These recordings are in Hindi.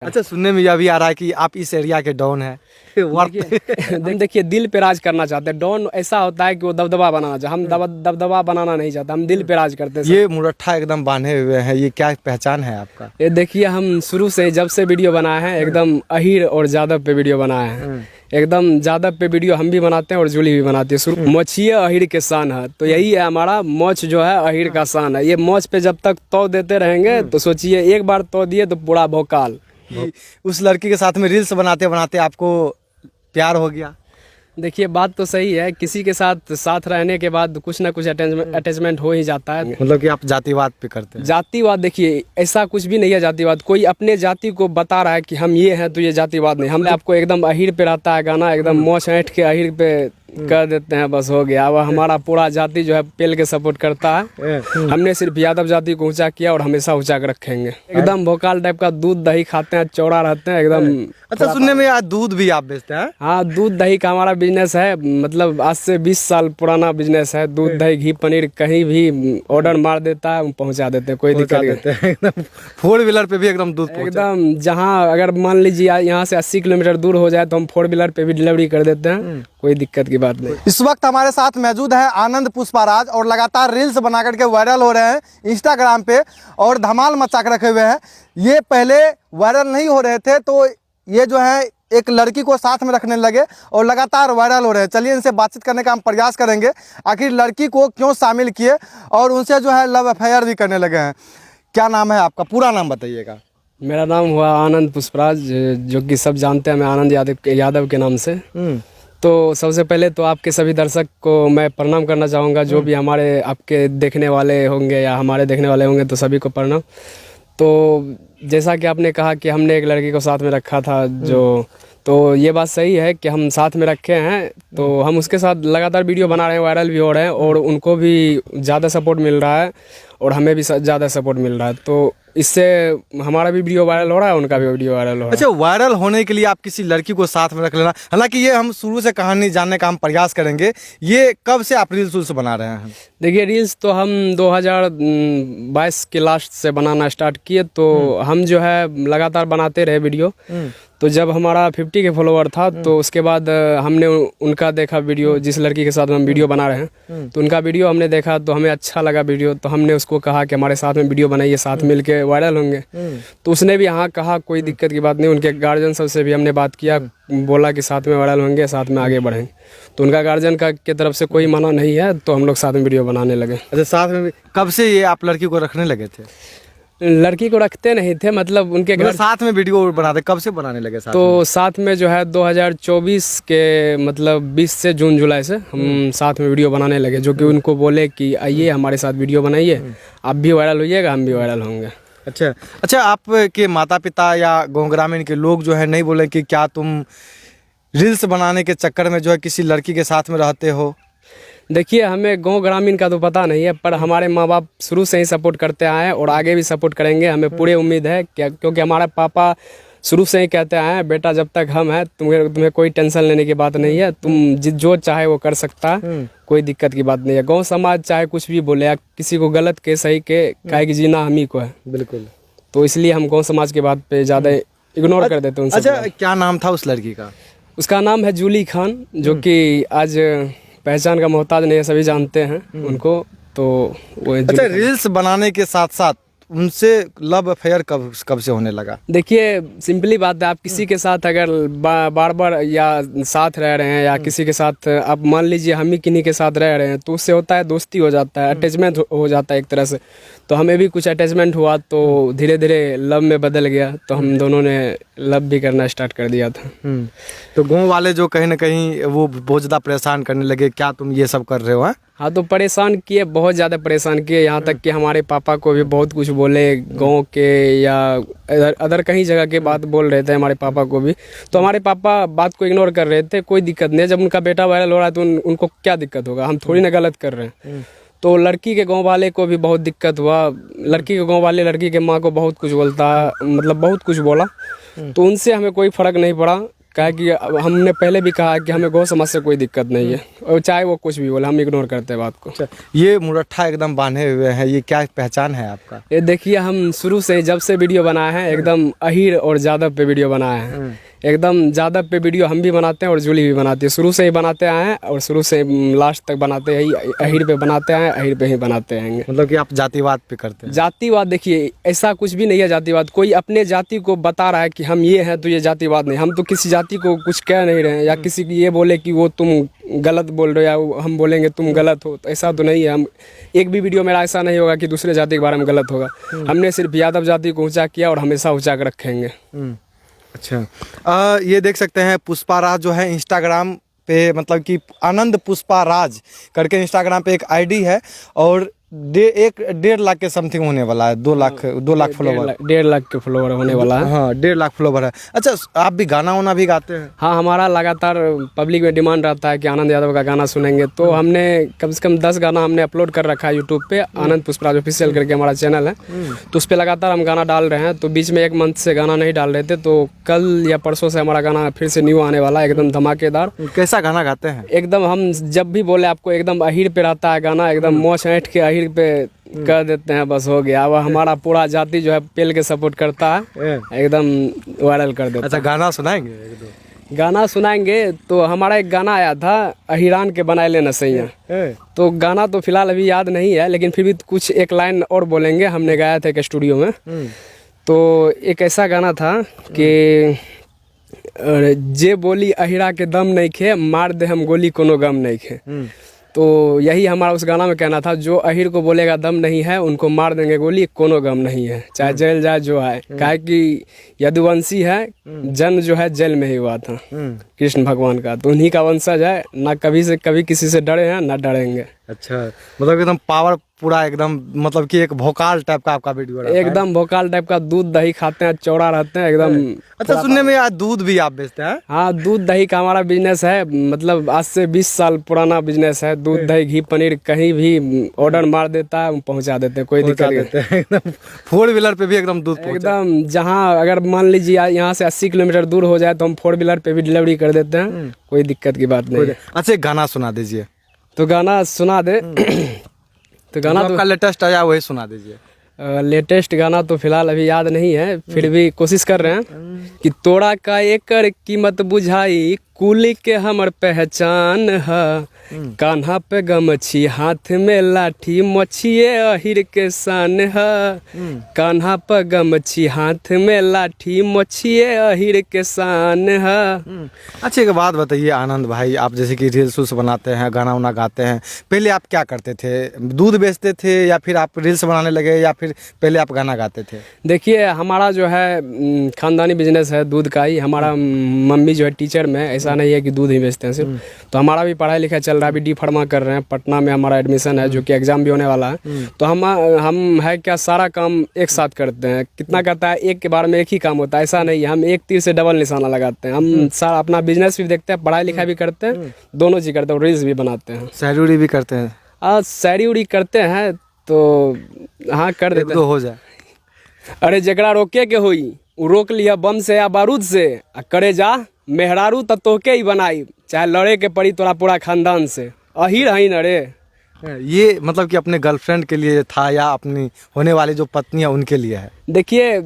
अच्छा, सुनने में यह भी आ रहा है कि आप इस एरिया के डॉन है। देखिए दिल पे राज करना चाहते हैं। डॉन ऐसा होता है कि वो दबदबा बनाना चाहते, हम दबदबा बनाना नहीं चाहते, हम दिल पे राज करते हैं। ये मुरट्ठा एकदम बांधे हुए हैं, ये क्या पहचान है आपका? ये देखिए हम शुरू से जब से वीडियो बनाए हैं एकदम अहीर और जादव पे वीडियो बनाए हैं। एकदम जादव पे वीडियो हम भी बनाते हैं और जूली भी बनाती है। मोचिए अहीर के शान है, तो यही है हमारा मोच जो है अहीर का शान है। ये मोच पे जब तक तौ देते रहेंगे तो सोचिए एक बार तौ दिए तो पूरा भोकाल। उस लड़की के साथ में रील्स बनाते बनाते आपको प्यार हो गया? देखिए बात तो सही है, किसी के साथ रहने के बाद कुछ ना कुछ अटैचमेंट हो ही जाता है। मतलब कि आप जातिवाद पे करते हैं? जातिवाद देखिए ऐसा कुछ भी नहीं है जातिवाद। कोई अपने जाति को बता रहा है कि हम ये हैं तो ये जातिवाद नहीं। हम आपको एकदम अहीर पे रहता है गाना, एकदम मोछ ऐंठ के अहीर पे कर देते हैं, बस हो गया। अब हमारा पूरा जाति जो है पेल के सपोर्ट करता है। हमने सिर्फ यादव जाति को ऊंचा किया और हमेशा ऊंचा कर रखेंगे। एकदम भोकाल टाइप का, दूध दही खाते हैं, चौड़ा रहते हैं एकदम। अच्छा, सुनने में यार दूध भी आप बेचते हैं? हाँ, दूध दही का हमारा बिजनेस है। मतलब आज से 20 साल पुराना बिजनेस है। दूध दही घी पनीर कहीं भी ऑर्डर मार देता है, पहुंचा देते हैं, कोई दिक्कत नहीं। 4 व्हीलर पे भी एकदम दूध एकदम जहाँ अगर मान लीजिए यहाँ से 80 किलोमीटर दूर हो जाए तो हम 4 व्हीलर पे भी डिलीवरी कर देते हैं, कोई दिक्कत की बात नहीं। इस वक्त हमारे साथ मौजूद है आनंद पुष्पाराज और लगातार रील्स बना करके वायरल हो रहे हैं इंस्टाग्राम पे और धमाल मचा के रखे हुए हैं। ये पहले वायरल नहीं हो रहे थे, तो ये जो है एक लड़की को साथ में रखने लगे और लगातार वायरल हो रहे हैं। चलिए इनसे बातचीत करने का हम प्रयास करेंगे, आखिर लड़की को क्यों शामिल किए और उनसे जो है लव अफेयर भी करने लगे हैं। क्या नाम है आपका? पूरा नाम बताइएगा। मेरा नाम हुआ आनंद पुष्पराज, जो कि सब जानते हैं मैं आनंद यादव के नाम से। तो सबसे पहले तो आपके सभी दर्शक को मैं प्रणाम करना चाहूँगा, जो भी हमारे आपके देखने वाले होंगे या हमारे देखने वाले होंगे, तो सभी को प्रणाम। तो जैसा कि आपने कहा कि हमने एक लड़की को साथ में रखा था, तो ये बात सही है कि हम साथ में रखे हैं। तो हम उसके साथ लगातार वीडियो बना रहे हैं, वायरल भी हो रहे हैं और उनको भी ज़्यादा सपोर्ट मिल रहा है और हमें भी ज़्यादा सपोर्ट मिल रहा है। तो इससे हमारा भी वीडियो वायरल हो रहा है, उनका भी वीडियो वायरल हो रहा है। अच्छा, वायरल होने के लिए आप किसी लड़की को साथ में रख लेना, हालांकि ये हम शुरू से कहानी जानने का हम प्रयास करेंगे। ये कब से आप रील्स बना रहे हैं? देखिए रील्स तो हम 2022 के लास्ट से बनाना स्टार्ट किए। तो हम जो है लगातार बनाते रहे वीडियो। तो जब हमारा 50 के फॉलोवर था तो उसके बाद हमने उनका देखा वीडियो, जिस लड़की के साथ हम वीडियो बना रहे हैं, तो उनका वीडियो हमने देखा तो हमें अच्छा लगा वीडियो। तो हमने उसको कहा कि हमारे साथ में वीडियो बनाइए, साथ मिल के वायरल होंगे। तो उसने भी हाँ कहा, कोई दिक्कत की बात नहीं। उनके गार्जियन सबसे भी हमने बात किया, बोला कि साथ में वायरल होंगे, साथ में आगे बढ़ेंगे। तो उनका गार्जियन की तरफ से कोई मना नहीं है, तो हम लोग साथ में वीडियो बनाने लगे। अच्छा, साथ में कब से ये आप लड़की को रखने लगे थे? लड़की को रखते नहीं थे, मतलब उनके घर साथ में वीडियो बनाते कब से बनाने लगे साथ? तो साथ में जो है 2024 के मतलब 20 से जून जुलाई से हम साथ में वीडियो बनाने लगे, जो कि उनको बोले कि आइए हमारे साथ वीडियो बनाइए, आप भी वायरल होइएगा, हम भी वायरल होंगे। अच्छा, आपके माता पिता या गाँव ग्रामीण के लोग जो है नहीं बोले कि क्या तुम रील्स बनाने के चक्कर में जो है किसी लड़की के साथ में रहते हो? देखिए हमें गांव ग्रामीण का तो पता नहीं है, पर हमारे माँ बाप शुरू से ही सपोर्ट करते आए हैं और आगे भी सपोर्ट करेंगे, हमें पूरी उम्मीद है। क्योंकि हमारे पापा शुरू से ही कहते आए हैं, बेटा जब तक हम हैं तुम्हें कोई टेंशन लेने की बात नहीं है, तुम जो चाहे वो कर सकता है, कोई दिक्कत की बात नहीं है। गाँव समाज चाहे कुछ भी बोले या किसी को गलत के सही के काहे कि जीना हम ही को है। बिल्कुल। तो इसलिए हम गाँव समाज के बात पे ज़्यादा इग्नोर कर देते हैं। अच्छा, क्या नाम था उस लड़की का? उसका नाम है जूली खान, जो कि आज पहचान का मोहताज नहीं है, सभी जानते हैं उनको। तो वो अच्छा, रील्स बनाने के साथ साथ उनसे लव अफेयर कब से होने लगा? देखिए सिंपली बात है, आप किसी के साथ अगर बार बार या साथ रह रहे हैं या किसी के साथ आप मान लीजिए हम ही किन्हीं के साथ रह रहे हैं, तो उससे होता है दोस्ती हो जाता है, अटैचमेंट हो जाता है एक तरह से। तो हमें भी कुछ अटैचमेंट हुआ, तो धीरे धीरे लव में बदल गया, तो हम दोनों ने लव भी करना स्टार्ट कर दिया था। तो गाँव वाले जो कहीं ना कहीं वो बहुत ज़्यादा परेशान करने लगे, क्या तुम ये सब कर रहे हो? हाँ, तो परेशान किए, बहुत ज़्यादा परेशान किए, यहाँ तक कि हमारे पापा को भी बहुत कुछ बोले, गांव के या अदर कहीं जगह के बात बोल रहे थे हमारे पापा को भी। तो हमारे पापा बात को इग्नोर कर रहे थे, कोई दिक्कत नहीं, जब उनका बेटा वायरल हो रहा है तो उनको क्या दिक्कत होगा, हम थोड़ी ना गलत कर रहे हैं। तो लड़की के गांव वाले को भी बहुत दिक्कत हुआ। लड़की के गांव वाले लड़की के माँ को बहुत कुछ बोलता, मतलब बहुत कुछ बोला। तो उनसे हमें कोई फ़र्क नहीं पड़ा, क्या है कि हमने पहले भी कहा कि हमें गौ समाज से कोई दिक्कत नहीं है, और चाहे वो कुछ भी बोले हम इग्नोर करते हैं बात को। अच्छा, ये मुरट्ठा एकदम बांधे हुए हैं, ये क्या पहचान है आपका? ये देखिए, हम शुरू से जब से वीडियो बनाए हैं एकदम अहीर और जादव पे वीडियो बनाए हैं। एकदम जादव पे वीडियो हम भी बनाते हैं और जूली भी बनाती है, शुरू से ही बनाते आए हैं और शुरू से लास्ट तक बनाते हैं। अहीर पे बनाते आए हैं, अहीर पे ही बनाते आएंगे। मतलब कि आप जातिवाद पे करते हैं? जातिवाद देखिए ऐसा कुछ भी नहीं है जातिवाद। कोई अपने जाति को बता रहा है कि हम ये हैं तो ये जातिवाद नहीं। हम तो किसी जाति को कुछ कह नहीं रहे हैं या किसी की ये बोले कि वो तुम गलत बोल रहे हो या हम बोलेंगे तुम गलत हो, तो ऐसा तो नहीं है। हम एक भी वीडियो मेरा ऐसा नहीं होगा कि दूसरे जाति के बारे में गलत होगा। हमने सिर्फ यादव जाति को ऊँचा किया और हमेशा ऊँचा कर रखेंगे। अच्छा, ये देख सकते हैं पुष्पा राज जो है इंस्टाग्राम पे, मतलब कि आनंद पुष्पा राज करके इंस्टाग्राम पे एक आईडी है और 1.5 लाख के समथिंग होने वाला है। 2 लाख फॉलोवर, 1.5 लाख के फॉलोवर होने वाला है। हाँ, 1.5 लाख फॉलोवर है। अच्छा, आप भी गाना वाना भी गाते हैं? हाँ, हमारा लगातार पब्लिक में डिमांड रहता है कि आनंद यादव का गाना सुनेंगे, तो हमने कम से कम 10 गाना हमने अपलोड कर रखा है यूट्यूब पे। आनंद पुष्पराज ऑफिशियल करके हमारा चैनल है, तो उस पर लगातार हम गाना डाल रहे हैं। तो बीच में 1 मंथ से गाना नहीं डाल रहे थे, तो कल या परसों से हमारा गाना फिर से न्यू आने वाला है, एकदम धमाकेदार। कैसा गाना गाते हैं? एकदम हम जब भी बोले आपको एकदम अहीर पे रहता है गाना, एकदम मोछ ऐंठ के अहीर पे कर देते हैं, बस हो गया। अब हमारा पूरा जाति जो है पेल के सपोर्ट करता है, एकदम वायरल कर देता है। अच्छा, गाना सुनाएंगे? एक दो गाना सुनाएंगे। तो हमारा एक गाना आया था अहिरान के बनाए लेना सैया, तो गाना तो फिलहाल अभी याद नहीं है, लेकिन फिर भी कुछ एक लाइन और बोलेंगे। हमने गाया था एक स्टूडियो में, तो एक ऐसा गाना था कि जे बोली अहिरा के दम नहीं खे, मार दे हम गोली कोनो गम नहीं खे। तो यही हमारा उस गाना में कहना था, जो अहीर को बोलेगा दम नहीं है उनको मार देंगे गोली, कोनो गम नहीं है, चाहे जेल जाए जो है। काहे कि यदुवंशी है, जन्म जो है जेल में ही हुआ था कृष्ण भगवान का, तो उन्हीं का वंशज है। ना कभी किसी से डरे हैं ना डरेंगे। अच्छा, मतलब एकदम पावर पूरा एकदम, मतलब कि एक भोकाल टाइप का आपका वीडियो रहता है? एकदम भोकाल टाइप का, दूध दही खाते हैं, चौड़ा रहते हैं एकदम। अच्छा, सुनने में यार दूध भी आप बेचते हैं? हाँ, दूध दही का हमारा बिजनेस है, मतलब आज से 20 साल पुराना बिजनेस है। दूध दही घी पनीर कहीं भी ऑर्डर मार देता है, पहुंचा देते हैं, कोई दिक्कत नहीं। एकदम 4 व्हीलर पे भी एकदम दूध एकदम, जहाँ अगर मान लीजिए यहाँ से 80 किलोमीटर दूर हो जाए तो हम 4 व्हीलर पे भी डिलीवरी कर देते हैं, कोई दिक्कत की बात नहीं। अच्छा, एक गाना सुना दीजिए। तो गाना सुना दे। तो गाना आपका लेटेस्ट आया वही सुना दीजिए। लेटेस्ट गाना तो फिलहाल अभी याद नहीं है, फिर भी कोशिश कर रहे हैं कि तोड़ा का एकर कीमत बुझाई, कुली के हमर पहचान है। कान्हा पे गमछी, हाथ में लाठी, मछिए अहिर के शान है। कान्हा पे गमछी, हाथ में लाठी, मछिए अहिर के शान है। अच्छा, एक बात बताइए आनंद भाई, आप जैसे कि रील्स उल्स बनाते हैं, गाना वाना गाते हैं, पहले आप क्या करते थे? दूध बेचते थे या फिर आप रील्स बनाने लगे या फिर पहले आप गाना गाते थे? देखिए, हमारा जो है खानदानी बिजनेस है दूध का ही। हमारा मम्मी जो है टीचर में, ऐसा नहीं है कि दूध ही बेचते हैं सिर्फ। तो हमारा भी पढ़ाई लिखाई चल रहा है, अभी डी फार्मा कर रहे हैं, पटना में हमारा एडमिशन है, जो कि एग्जाम भी होने वाला है। तो हम है क्या, सारा काम एक साथ करते हैं। कितना कहता है एक के बारे में एक ही काम होता है, ऐसा नहीं है। हम एक तीर से डबल निशाना लगाते हैं। हम सारा अपना बिजनेस भी देखते हैं, पढ़ाई लिखाई भी करते हैं, दोनों चीज करते हैं, रील्स भी बनाते हैं। शायरी उड़ी भी करते हैं? शायरी उड़ी करते हैं तो हाँ कर देते हैं। हो जाए। अरे जकरा रोके के होई उ रोक लिया बम से या बारूद से, करे जा मेहरारू त तोके ही बनाई, चाहे लड़े के पड़ी तोरा पूरा खानदान से, अहीर हई न रे। ये मतलब कि अपने गर्लफ्रेंड के लिए था या अपनी होने वाली जो पत्नी है उनके लिए है? देखिए,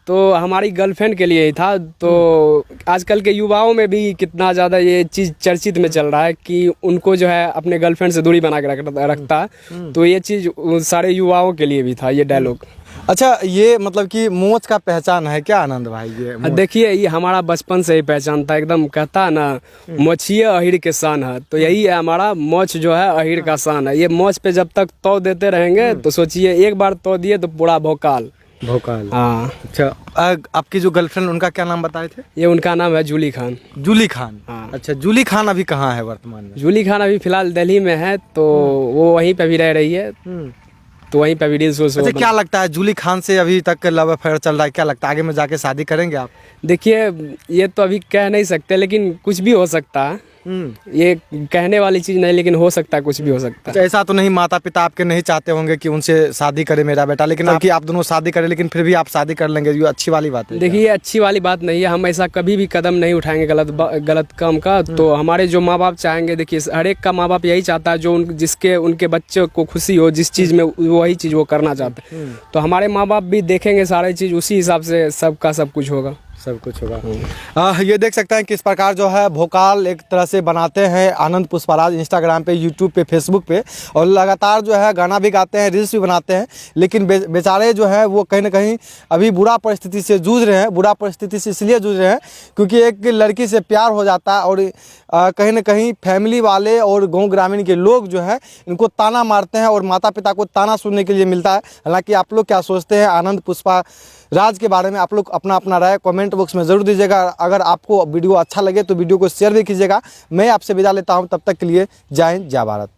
तो हमारी गर्लफ्रेंड के लिए ही था। तो आजकल के युवाओं में भी कितना ज़्यादा ये चीज़ चर्चित में चल रहा है कि उनको जो है अपने गर्लफ्रेंड से दूरी बना के रखता है। तो ये चीज़ सारे युवाओं के लिए भी था ये डायलॉग। अच्छा, ये मतलब कि मोच का पहचान है क्या आनंद भाई? ये देखिए, ये हमारा बचपन से ही पहचान था। एकदम कहता है ना, मोछिए अहीर के शान है, तो यही है हमारा। मोछ जो है अहीर का शान है। ये मोछ पे जब तक तौ देते रहेंगे तो सोचिए, एक बार तौ दिए तो पूरा भोकाल। हाँ। अच्छा, आपकी जो गर्लफ्रेंड उनका क्या नाम बताए थे? ये उनका नाम है जूली खान। जूली खान? हाँ। अच्छा, जूली खान अभी कहाँ है वर्तमान में? जूली खान अभी फिलहाल दिल्ली में है, तो वो वहीं पे भी रह रही है, तो वहीं पे वीडियोस। अच्छा, क्या लगता है जूली खान से अभी तक लव अफेयर चल रहा है? क्या लगता है आगे में जाके शादी करेंगे आप? देखिए, ये तो अभी कह नहीं सकते, लेकिन कुछ भी हो सकता है। ये कहने वाली चीज़ नहीं, लेकिन हो सकता है, कुछ भी हो सकता है। अच्छा, ऐसा तो नहीं माता पिता आपके नहीं चाहते होंगे कि उनसे शादी करे मेरा बेटा, लेकिन आपकी आप दोनों शादी करें, लेकिन फिर भी आप शादी कर लेंगे, ये अच्छी वाली बात है। देखिए, ये अच्छी वाली बात नहीं है। हम ऐसा कभी भी कदम नहीं उठाएंगे गलत काम का। तो हमारे जो माँ बाप चाहेंगे, देखिए हर एक का माँ बाप यही चाहता है जो जिसके उनके बच्चे को खुशी हो, जिस चीज़ में वही चीज़ वो करना चाहते हैं। तो हमारे माँ बाप भी देखेंगे सारी चीज़, उसी हिसाब से सबका सब कुछ होगा। सब कुछ होगा। ये देख सकते हैं किस प्रकार जो है भोकाल एक तरह से बनाते हैं आनंद पुष्पराज, इंस्टाग्राम पे, यूट्यूब पे, फेसबुक पे, और लगातार जो है गाना भी गाते हैं, रील्स भी बनाते हैं। लेकिन बेचारे जो है वो कहीं ना कहीं अभी बुरा परिस्थिति से जूझ रहे हैं। बुरा परिस्थिति से इसलिए जूझ रहे हैं क्योंकि एक लड़की से प्यार हो जाता है और कहीं ना कहीं फैमिली वाले और गाँव ग्रामीण के लोग जो है इनको ताना मारते हैं और माता पिता को ताना सुनने के लिए मिलता है। हालांकि आप लोग क्या सोचते हैं आनंद पुष्पराज के बारे में, आप लोग अपना अपना राय कमेंट बॉक्स में ज़रूर दीजिएगा। अगर आपको वीडियो अच्छा लगे तो वीडियो को शेयर भी कीजिएगा। मैं आपसे विदा लेता हूं, तब तक के लिए जय हिंद, जय भारत।